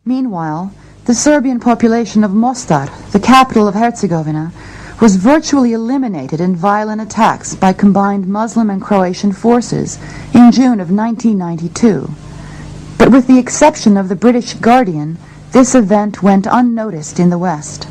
Meanwhile, the Serbian population of Mostar, the capital of Herzegovina, was virtually eliminated in violent attacks by combined Muslim and Croatian forces in June of 1992. But with the exception of the British Guardian, this event went unnoticed in the West.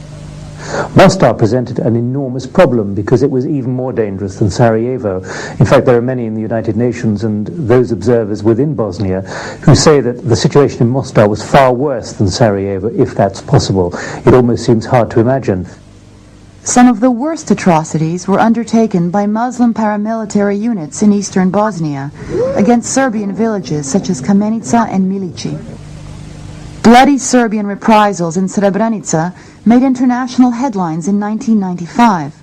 Mostar presented an enormous problem because it was even more dangerous than Sarajevo. In fact, there are many in the United Nations and those observers within Bosnia who say that the situation in Mostar was far worse than Sarajevo, if that's possible. It almost seems hard to imagine. Some of the worst atrocities were undertaken by Muslim paramilitary units in eastern Bosnia against Serbian villages such as Kamenica and Milici. Bloody Serbian reprisals in Srebrenica made international headlines in 1995,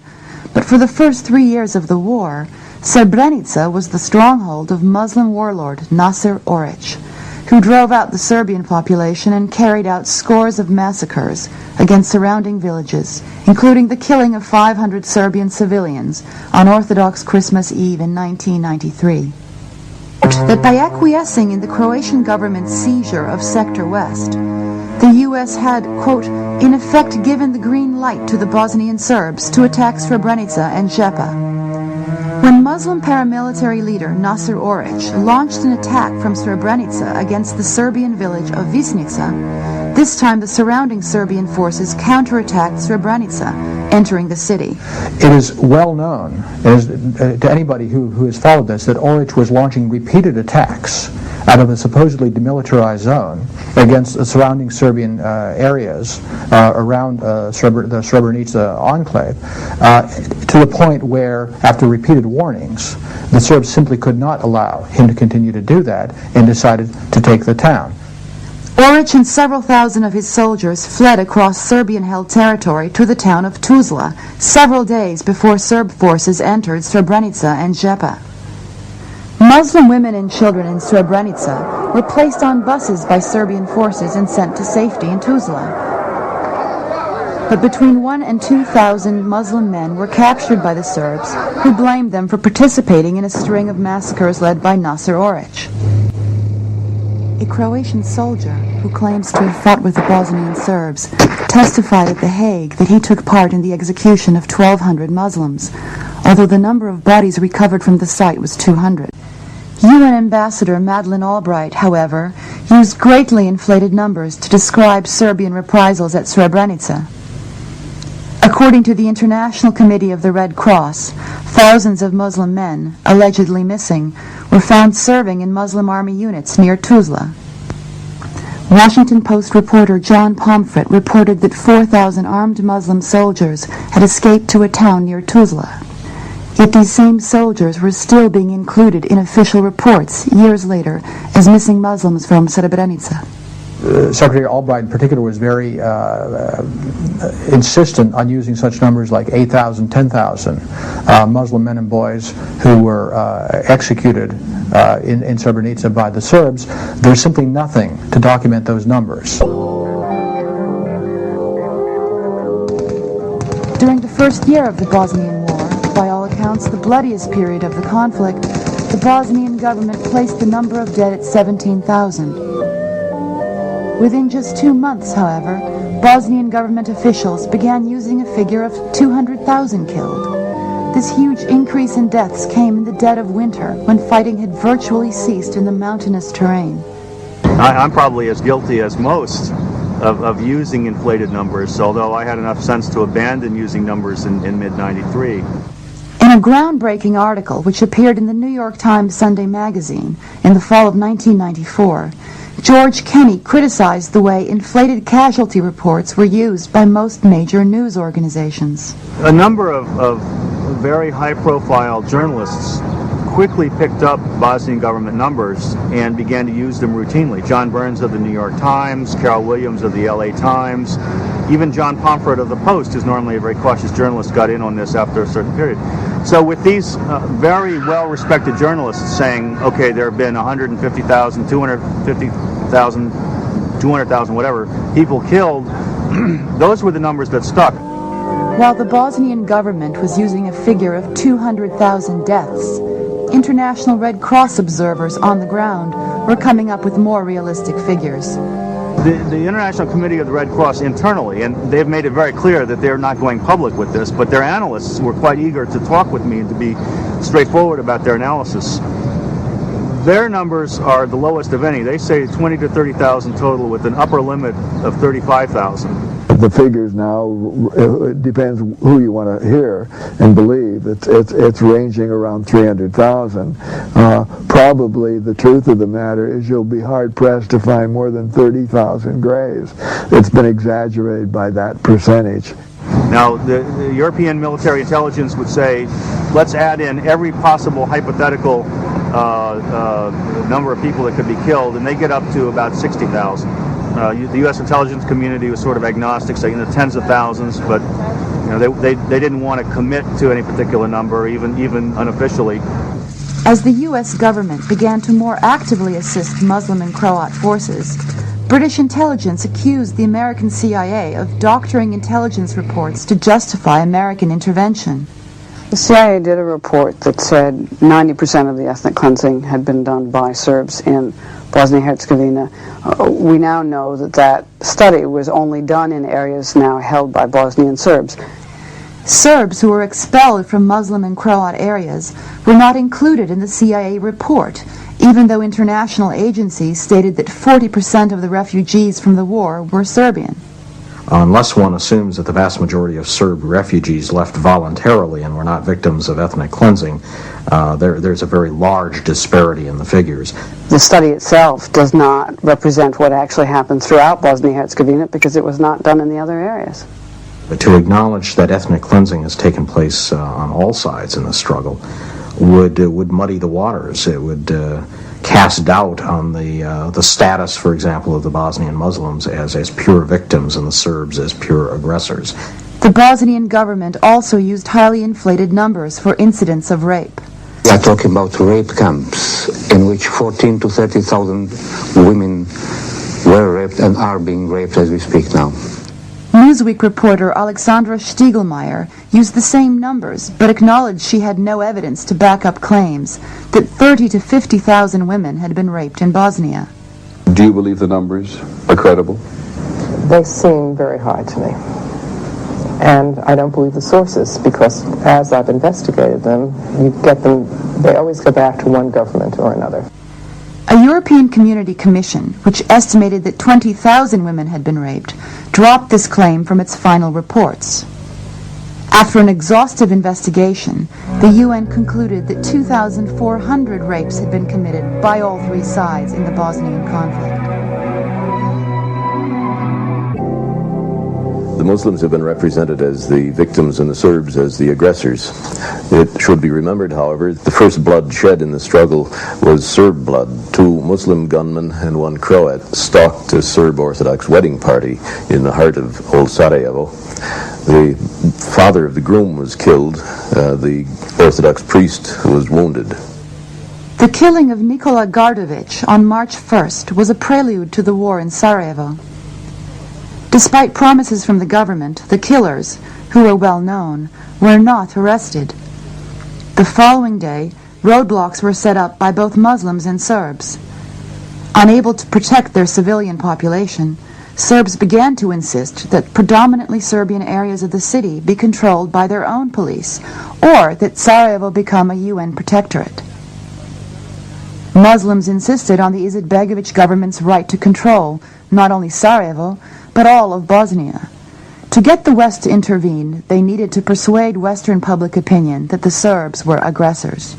but for the first 3 years of the war, Srebrenica was the stronghold of Muslim warlord Nasser Oric, who drove out the Serbian population and carried out scores of massacres against surrounding villages, including the killing of 500 Serbian civilians on Orthodox Christmas Eve in 1993. That by acquiescing in the Croatian government's seizure of Sector West, the U.S. had, quote, in effect given the green light to the Bosnian Serbs to attack Srebrenica and Zepa. When Muslim paramilitary leader Nasser Oric launched an attack from Srebrenica against the Serbian village of Višnica, this time the surrounding Serbian forces counterattacked Srebrenica, entering the city. It is well known to anybody who has followed this that Oric was launching repeated attacks out of a supposedly demilitarized zone against the surrounding Serbian areas around the Srebrenica enclave, to the point where, after repeated warnings, the Serbs simply could not allow him to continue to do that and decided to take the town. Oric and several thousand of his soldiers fled across Serbian-held territory to the town of Tuzla several days before Serb forces entered Srebrenica and Zepa. Muslim women and children in Srebrenica were placed on buses by Serbian forces and sent to safety in Tuzla. But between 1,000 and 2,000 Muslim men were captured by the Serbs, who blamed them for participating in a string of massacres led by Nasser Oric. A Croatian soldier, who claims to have fought with the Bosnian Serbs, testified at The Hague that he took part in the execution of 1,200 Muslims, although the number of bodies recovered from the site was 200. UN Ambassador Madeleine Albright, however, used greatly inflated numbers to describe Serbian reprisals at Srebrenica. According to the International Committee of the Red Cross, thousands of Muslim men, allegedly missing, were found serving in Muslim army units near Tuzla. Washington Post reporter John Pomfret reported that 4,000 armed Muslim soldiers had escaped to a town near Tuzla. Yet these same soldiers were still being included in official reports years later as missing Muslims from Srebrenica. Secretary Albright in particular was very insistent on using such numbers like 8,000, 10,000 Muslim men and boys who were executed in Srebrenica by the Serbs. There's simply nothing to document those numbers. During the first year of the Bosnian War, by all accounts the bloodiest period of the conflict, the Bosnian government placed the number of dead at 17,000. Within just 2 months, however, Bosnian government officials began using a figure of 200,000 killed. This huge increase in deaths came in the dead of winter, when fighting had virtually ceased in the mountainous terrain. I'm probably as guilty as most of using inflated numbers, although I had enough sense to abandon using numbers in mid-93. In a groundbreaking article which appeared in the New York Times Sunday magazine in the fall of 1994, George Kenney criticized the way inflated casualty reports were used by most major news organizations. A number of very high-profile journalists quickly picked up Bosnian government numbers and began to use them routinely. John Burns of the New York Times, Carol Williams of the LA Times, even John Pomfret of the Post, who's normally a very cautious journalist, got in on this after a certain period. So with these very well-respected journalists saying, okay, there have been 150,000, 250,000, 200,000, whatever, people killed, those were the numbers that stuck. While the Bosnian government was using a figure of 200,000 deaths, international Red Cross observers on the ground were coming up with more realistic figures. The International Committee of the Red Cross internally, and they've made it very clear that they're not going public with this, but their analysts were quite eager to talk with me and to be straightforward about their analysis. Their numbers are the lowest of any. They say 20 to 30,000 total with an upper limit of 35,000. The figures now, it depends who you want to hear and believe. It's ranging around 300,000. Probably the truth of the matter is you'll be hard-pressed to find more than 30,000 graves. It's been exaggerated by that percentage. Now, the European military intelligence would say, let's add in every possible hypothetical number of people that could be killed, and they get up to about 60,000. The U.S. intelligence community was sort of agnostic, saying the tens of thousands, but they didn't want to commit to any particular number, even unofficially. As the U.S. government began to more actively assist Muslim and Croat forces, British intelligence accused the American CIA of doctoring intelligence reports to justify American intervention. The CIA did a report that said 90% of the ethnic cleansing had been done by Serbs in Bosnia-Herzegovina. We now know that that study was only done in areas now held by Bosnian Serbs. Serbs who were expelled from Muslim and Croat areas were not included in the CIA report, even though international agencies stated that 40% of the refugees from the war were Serbian. Unless one assumes that the vast majority of Serb refugees left voluntarily and were not victims of ethnic cleansing, there's a very large disparity in the figures. The study itself does not represent what actually happened throughout Bosnia-Herzegovina because it was not done in the other areas. But to acknowledge that ethnic cleansing has taken place on all sides in the struggle would muddy the waters. It would cast doubt on the status, for example, of the Bosnian Muslims as pure victims and the Serbs as pure aggressors. The Bosnian government also used highly inflated numbers for incidents of rape. We are talking about rape camps in which 14 to 30,000 women were raped and are being raped as we speak now. Newsweek reporter Alexandra Stiegelmeier used the same numbers, but acknowledged she had no evidence to back up claims that 30 to 50,000 women had been raped in Bosnia. Do you believe the numbers are credible? They seem very high to me. And I don't believe the sources, because as I've investigated them, they always go back to one government or another. A European Community Commission, which estimated that 20,000 women had been raped, dropped this claim from its final reports. After an exhaustive investigation, the UN concluded that 2,400 rapes had been committed by all three sides in the Bosnian conflict. The Muslims have been represented as the victims and the Serbs as the aggressors. It should be remembered, however, the first blood shed in the struggle was Serb blood. 2 Muslim gunmen and 1 Croat stalked a Serb Orthodox wedding party in the heart of old Sarajevo. The father of the groom was killed. The Orthodox priest was wounded. The killing of Nikola Gardovic on March 1st was a prelude to the war in Sarajevo. Despite promises from the government, the killers, who were well known, were not arrested. The following day, roadblocks were set up by both Muslims and Serbs. Unable to protect their civilian population, Serbs began to insist that predominantly Serbian areas of the city be controlled by their own police, or that Sarajevo become a UN protectorate. Muslims insisted on the Izetbegovic government's right to control not only Sarajevo, but all of Bosnia. To get the West to intervene, they needed to persuade Western public opinion that the Serbs were aggressors.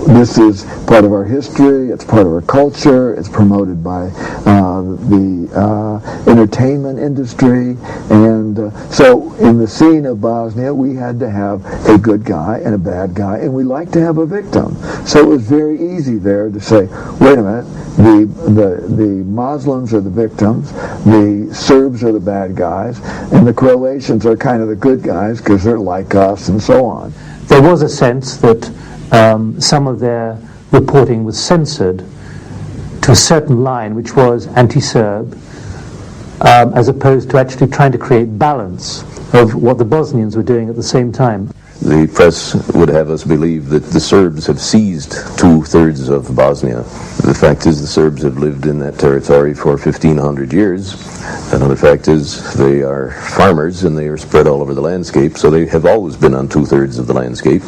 This is part of our history, it's part of our culture, it's promoted by the entertainment industry, and so in the scene of Bosnia we had to have a good guy and a bad guy, and we like to have a victim. So it was very easy there to say, wait a minute, the Muslims are the victims, the Serbs are the bad guys, and the Croatians are kind of the good guys because they're like us, and so on. There was a sense that some of their reporting was censored to a certain line which was anti-Serb, as opposed to actually trying to create balance of what the Bosnians were doing at the same time. The press would have us believe that the Serbs have seized 2/3 of Bosnia. The fact is the Serbs have lived in that territory for 1,500 years. Another fact is they are farmers and they are spread all over the landscape, so they have always been on 2/3 of the landscape.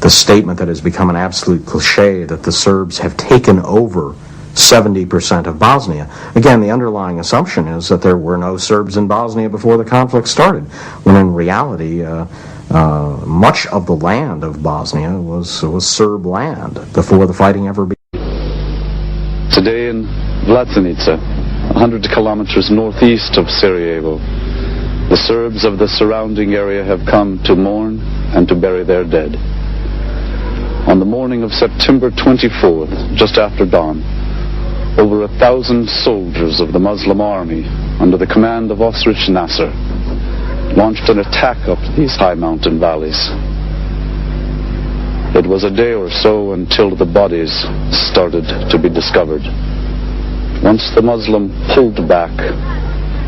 The statement that has become an absolute cliche that the Serbs have taken over 70% of Bosnia. Again, the underlying assumption is that there were no Serbs in Bosnia before the conflict started, when in reality much of the land of Bosnia was Serb land before the fighting ever began. Today in Vlacenica, 100 kilometers northeast of Sarajevo, the Serbs of the surrounding area have come to mourn and to bury their dead. On the morning of September 24th, just after dawn, over 1,000 soldiers of the Muslim army, under the command of Oric Nasser, launched an attack up these high mountain valleys. It was a day or so until the bodies started to be discovered. Once the Muslim pulled back,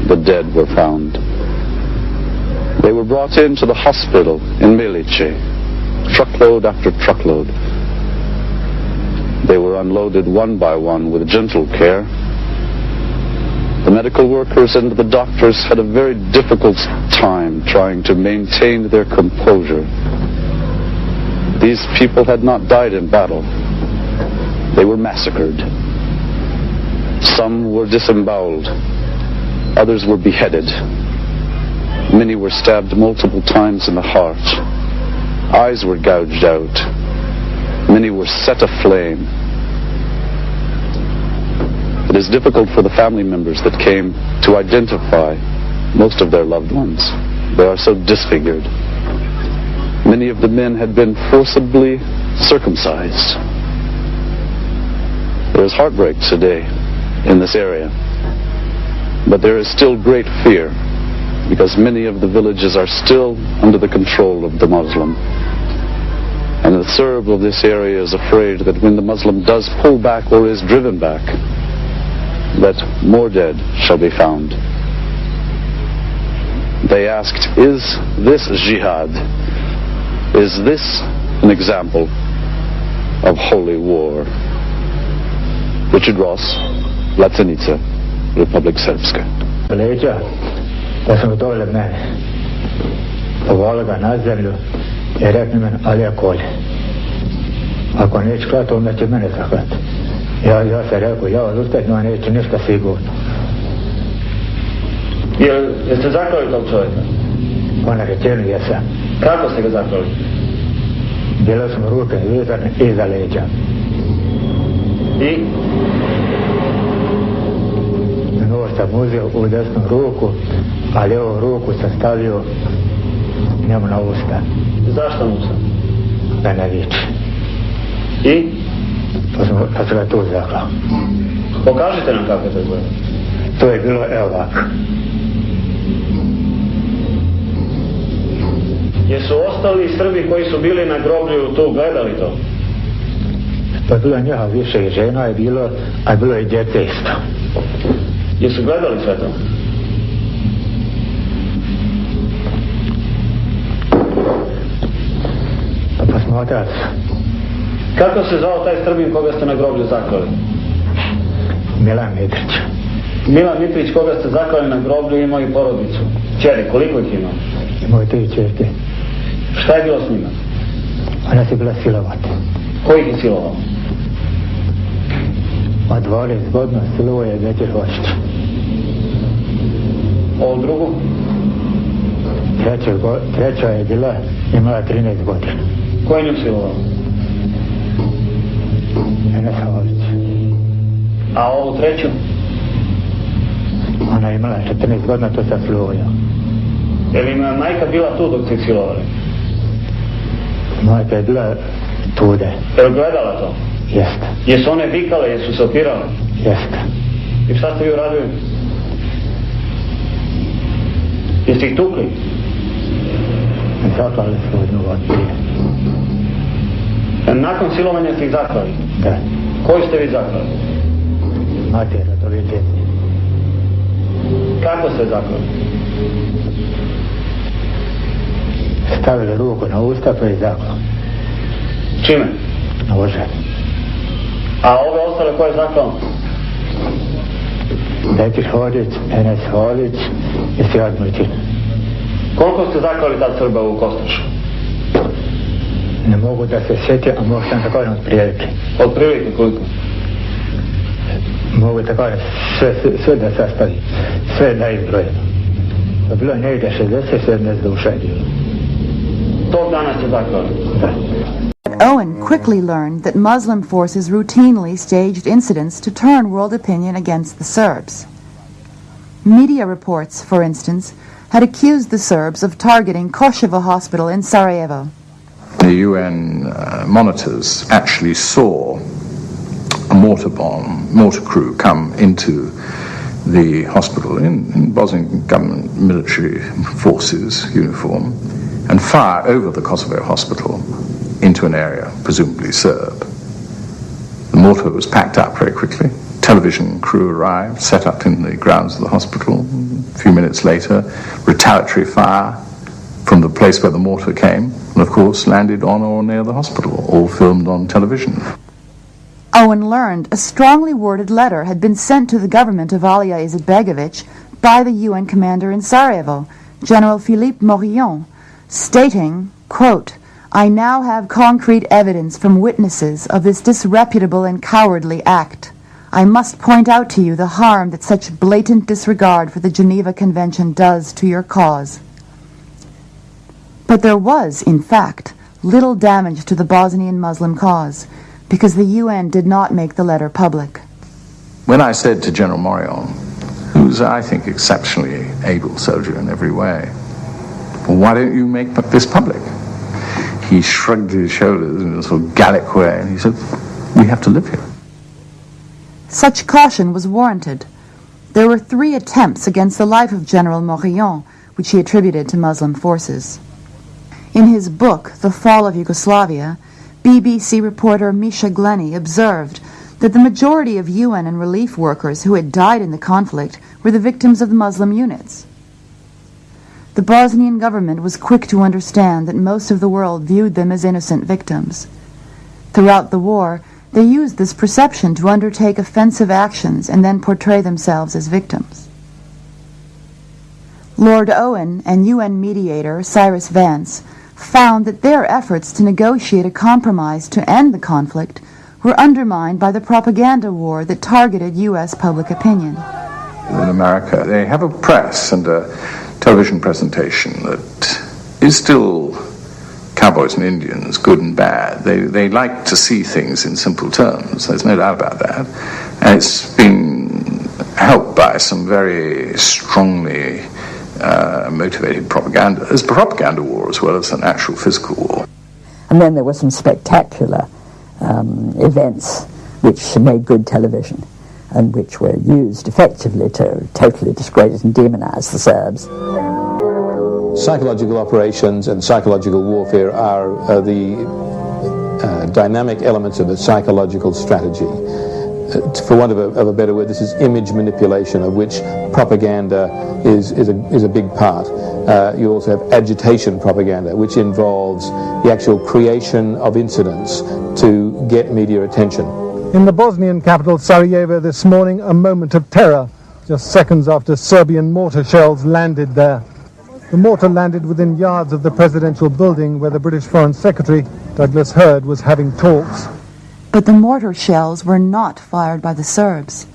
the dead were found. They were brought into the hospital in Milice, truckload after truckload. They were unloaded one by one with gentle care. The medical workers and the doctors had a very difficult time trying to maintain their composure. These people had not died in battle. They were massacred. Some were disemboweled. Others were beheaded. Many were stabbed multiple times in the heart. Eyes were gouged out. Many were set aflame. It is difficult for the family members that came to identify most of their loved ones. They are so disfigured. Many of the men had been forcibly circumcised. There is heartbreak today in this area, but there is still great fear because many of the villages are still under the control of the Muslim. And the Serb of this area is afraid that when the Muslim does pull back or is driven back, that more dead shall be found. They asked, is this jihad? Is this an example of holy war? Richard Ross, Vlacenica, Republic Srpska. Leđa, da sam dole mene, povali ga na zemlju i rekli meni, ali je kolje. Ako neće klati, onda će mene zaklati. Ja sam rekao, ja odustajno, a neću ništa sigurno. Jeste zaklali tog čovjeka? Ona rečeno, jesam. Kako ste ga zaklali? Bile smo ruke vezane iza leđa. I? Nož sam uzeo u desnu ruku, a lijevu ruku sam stavio njemu na usta. Zašto mu sam? Da ne viče. I? Pa sam ga tu zaklao. Pokažite nam kako je to bilo. To je bilo evo ovako. Jesu ostali Srbi koji su bili na groblju tu gledali to? Pa bilo njeha više i žena je bilo, a bilo je djece isto. Jesu gledali sve to? Pa smo otac. Kako se zvao taj Srbin koga ste na groblju zaklali? Milan Mitrić. Milan Mitrić koga ste zaklali na groblju imao i porodicu. Čeri, koliko ih imao? Imao je 3 čerke. Šta je bilo s njima? Ona se bila silovati. Ko ih je silovao? Od 12 godina silovo je Većer Hočić. Ovo drugu? Treća je bila, imala 13 godina. Ko je nju silovao? Ene Savović. A ovu treću? Ona je imala 14 godina, to sam silovao ja. Je li ima majka bila tu dok ste silovali? Majka je bila tude. Je li gledala to? Jeste. Jesu one vikale, jesu se opirale? Jeste. I šta ste vi uradili? Jeste ih tukli? Zaklali smo jednu godinu. Nakon silovanja ste ih zaklali? Da. Koju ste vi zaklali? Matera, to je djece. Kako ste zaklali? stavili ruku na usta pa i zaklo. Čime? Nožem. A ove ostale koje je zaklao? Nećeš hodit, Enes hodit i si odmrćin. Koliko ste zaklali tad Srba u Kostošu? Ne mogu da se sjetim, a možda sam tako otprilike. Otprilike koliko? Mogu tako sve da sastavim, sve da izbrojeno. To bilo negdje 60-70 duša je bilo. Tog dana ste zaklali? Da. Owen quickly learned that Muslim forces routinely staged incidents to turn world opinion against the Serbs. Media reports, for instance, had accused the Serbs of targeting Koševo Hospital in Sarajevo. The UN monitors actually saw a mortar crew come into the hospital in Bosnian government military forces uniform and fire over the Kosovo hospital into an area, presumably Serb. The mortar was packed up very quickly. Television crew arrived, set up in the grounds of the hospital. A few minutes later, retaliatory fire from the place where the mortar came, and of course landed on or near the hospital, all filmed on television. Owen learned a strongly worded letter had been sent to the government of Alija Izetbegovic by the UN commander in Sarajevo, General Philippe Morillon, stating, quote, "I now have concrete evidence from witnesses of this disreputable and cowardly act. I must point out to you the harm that such blatant disregard for the Geneva Convention does to your cause." But there was, in fact, little damage to the Bosnian Muslim cause, because the UN did not make the letter public. When I said to General Morillon, who's, I think, exceptionally able soldier in every way, well, why don't you make this public? He shrugged his shoulders in a sort of Gallic way, and he said, we have to live here. Such caution was warranted. There were 3 attempts against the life of General Morillon, which he attributed to Muslim forces. In his book, The Fall of Yugoslavia, BBC reporter Misha Glenny observed that the majority of UN and relief workers who had died in the conflict were the victims of the Muslim units. The Bosnian government was quick to understand that most of the world viewed them as innocent victims. Throughout the war, they used this perception to undertake offensive actions and then portray themselves as victims. Lord Owen and UN mediator Cyrus Vance found that their efforts to negotiate a compromise to end the conflict were undermined by the propaganda war that targeted U.S. public opinion. In America, they have a press and a television presentation that is still cowboys and Indians, good and bad. They like to see things in simple terms, there's no doubt about that. And it's been helped by some very strongly motivated propaganda. There's a propaganda war as well as an actual physical war. And then there were some spectacular events which made good television and which were used effectively to totally discredit and demonize the Serbs. Psychological operations and psychological warfare are the dynamic elements of a psychological strategy. For want of a better word, this is image manipulation, of which propaganda is a big part. You also have agitation propaganda, which involves the actual creation of incidents to get media attention. In the Bosnian capital Sarajevo this morning, a moment of terror, just seconds after Serbian mortar shells landed there. The mortar landed within yards of the presidential building where the British Foreign Secretary, Douglas Hurd, was having talks. But the mortar shells were not fired by the Serbs.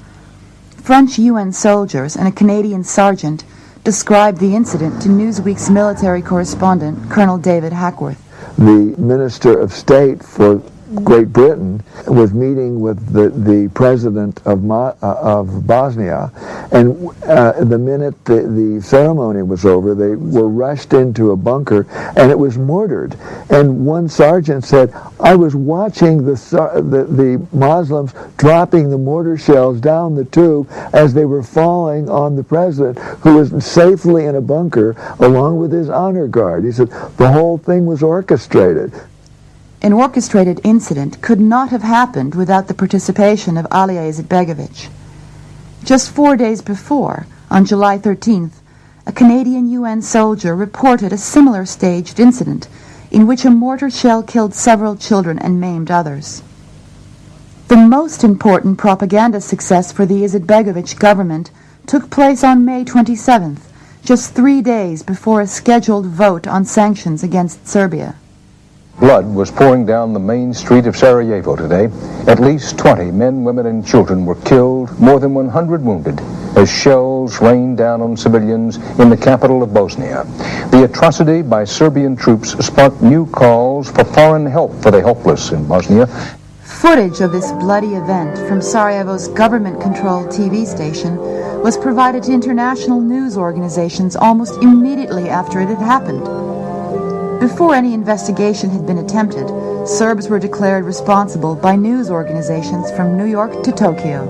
French UN soldiers and a Canadian sergeant described the incident to Newsweek's military correspondent, Colonel David Hackworth. The Minister of State for Great Britain was meeting with the president of Bosnia, and the minute the ceremony was over, they were rushed into a bunker, and it was mortared. And one sergeant said, "I was watching the Muslims dropping the mortar shells down the tube as they were falling on the president, who was safely in a bunker along with his honor guard." He said the whole thing was orchestrated. An orchestrated incident could not have happened without the participation of Alija Izetbegovic. Just 4 days before, on July 13th, a Canadian UN soldier reported a similar staged incident in which a mortar shell killed several children and maimed others. The most important propaganda success for the Izetbegovic government took place on May 27th, just 3 days before a scheduled vote on sanctions against Serbia. Blood was pouring down the main street of Sarajevo today. At least 20 men, women, and children were killed, more than 100 wounded, as shells rained down on civilians in the capital of Bosnia. The atrocity by Serbian troops sparked new calls for foreign help for the helpless in Bosnia. Footage of this bloody event from Sarajevo's government-controlled TV station was provided to international news organizations almost immediately after it had happened. Before any investigation had been attempted, Serbs were declared responsible by news organizations from New York to Tokyo.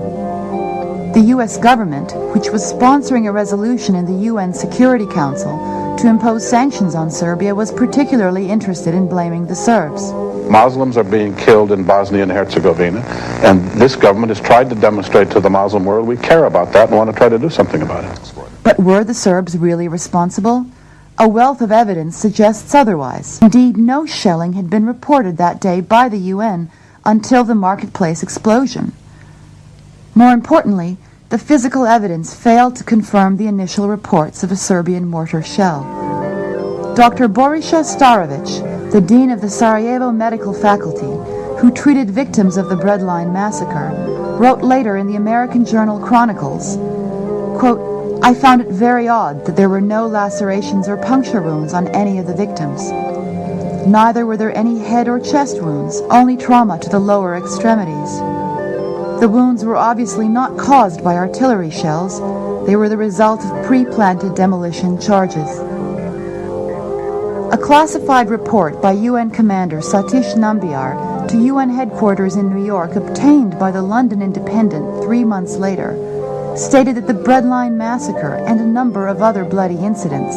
The U.S. government, which was sponsoring a resolution in the UN Security Council to impose sanctions on Serbia, was particularly interested in blaming the Serbs. Muslims are being killed in Bosnia and Herzegovina, and this government has tried to demonstrate to the Muslim world we care about that and want to try to do something about it. But were the Serbs really responsible? A wealth of evidence suggests otherwise. Indeed, no shelling had been reported that day by the UN until the marketplace explosion. More importantly, the physical evidence failed to confirm the initial reports of a Serbian mortar shell. Dr. Borisa Starovic, the dean of the Sarajevo Medical Faculty, who treated victims of the Breadline massacre, wrote later in the American journal Chronicles, quote, "I found it very odd that there were no lacerations or puncture wounds on any of the victims. Neither were there any head or chest wounds, only trauma to the lower extremities. The wounds were obviously not caused by artillery shells. They were the result of pre-planted demolition charges." A classified report by UN Commander Satish Nambiar to UN headquarters in New York, obtained by the London Independent 3 months later, stated that the Breadline massacre and a number of other bloody incidents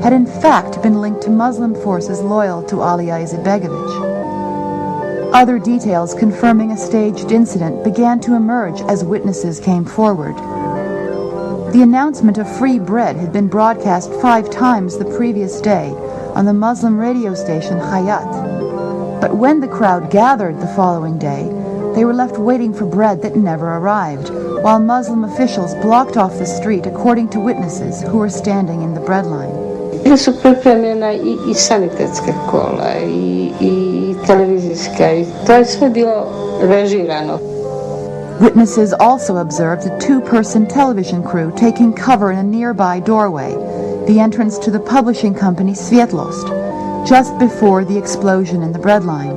had in fact been linked to Muslim forces loyal to Alija Izetbegovic. Other details confirming a staged incident began to emerge as witnesses came forward. The announcement of free bread had been broadcast 5 times the previous day on the Muslim radio station Hayat. But when the crowd gathered the following day, they were left waiting for bread that never arrived, while Muslim officials blocked off the street, according to witnesses who were standing in the breadline. Bile su pripremljena i sanitetska kola i televizijska i to je sve bilo režirano. Witnesses also observed a 2-person television crew taking cover in a nearby doorway, the entrance to the publishing company Svietlost, just before the explosion in the breadline.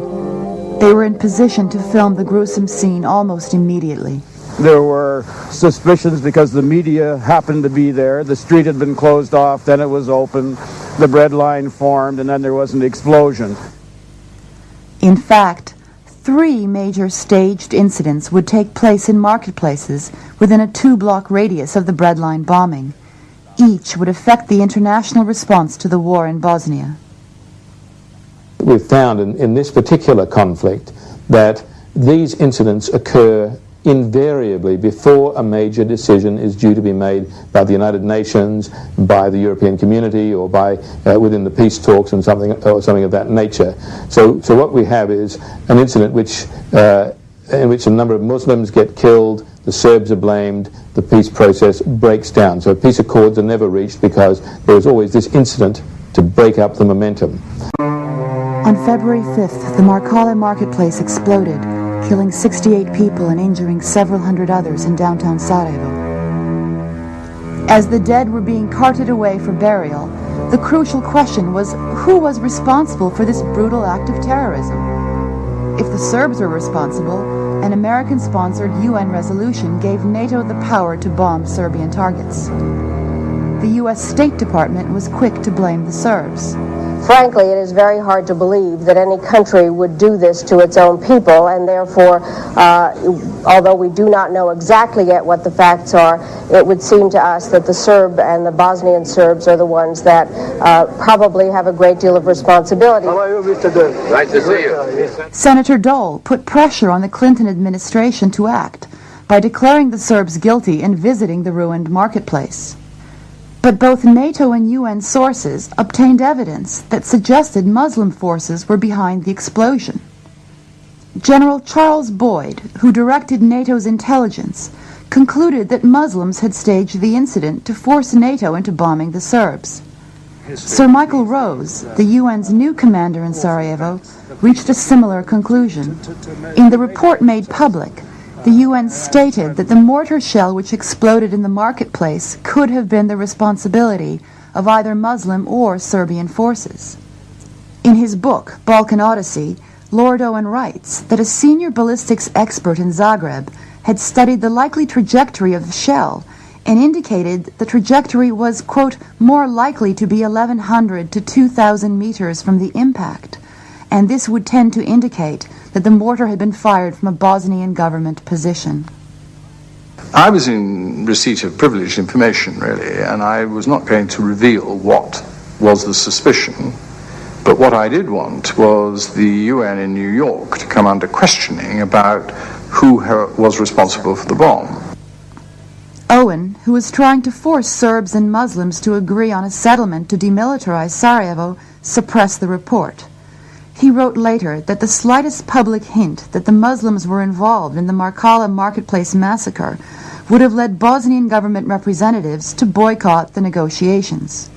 They were in position to film the gruesome scene almost immediately. There were suspicions because the media happened to be there. The street had been closed off, then it was open, the bread line formed, and then there was an explosion. In fact, 3 major staged incidents would take place in marketplaces within a 2-block radius of the breadline bombing. Each would affect the international response to the war in Bosnia. We've found in this particular conflict that these incidents occur invariably before a major decision is due to be made by the United Nations, by the European community, or by within the peace talks and something of that nature. So what we have is an incident in which a number of Muslims get killed, the Serbs are blamed, the peace process breaks down. So peace accords are never reached because there is always this incident to break up the momentum. On February 5th, the Markale marketplace exploded, killing 68 people and injuring several hundred others in downtown Sarajevo. As the dead were being carted away for burial, the crucial question was who was responsible for this brutal act of terrorism? If the Serbs were responsible, an American-sponsored UN resolution gave NATO the power to bomb Serbian targets. The U.S. State Department was quick to blame the Serbs. Frankly, it is very hard to believe that any country would do this to its own people, and therefore, although we do not know exactly yet what the facts are, it would seem to us that the Serb and the Bosnian Serbs are the ones that probably have a great deal of responsibility. Nice to see you. Senator Dole put pressure on the Clinton administration to act by declaring the Serbs guilty and visiting the ruined marketplace. But both NATO and UN sources obtained evidence that suggested Muslim forces were behind the explosion. General Charles Boyd, who directed NATO's intelligence, concluded that Muslims had staged the incident to force NATO into bombing the Serbs. Sir Michael Rose, the UN's new commander in Sarajevo, reached a similar conclusion. In the report made public, the UN stated that the mortar shell which exploded in the marketplace could have been the responsibility of either Muslim or Serbian forces. In his book, Balkan Odyssey, Lord Owen writes that a senior ballistics expert in Zagreb had studied the likely trajectory of the shell and indicated the trajectory was, quote, more likely to be 1,100 to 2,000 meters from the impact, and this would tend to indicate that the mortar had been fired from a Bosnian government position. I was in receipt of privileged information, really, and I was not going to reveal what was the suspicion. But what I did want was the UN in New York to come under questioning about who was responsible for the bomb. Owen, who was trying to force Serbs and Muslims to agree on a settlement to demilitarize Sarajevo, suppressed the report. He wrote later that the slightest public hint that the Muslims were involved in the Maragha marketplace massacre would have led Bosnian government representatives to boycott the negotiations.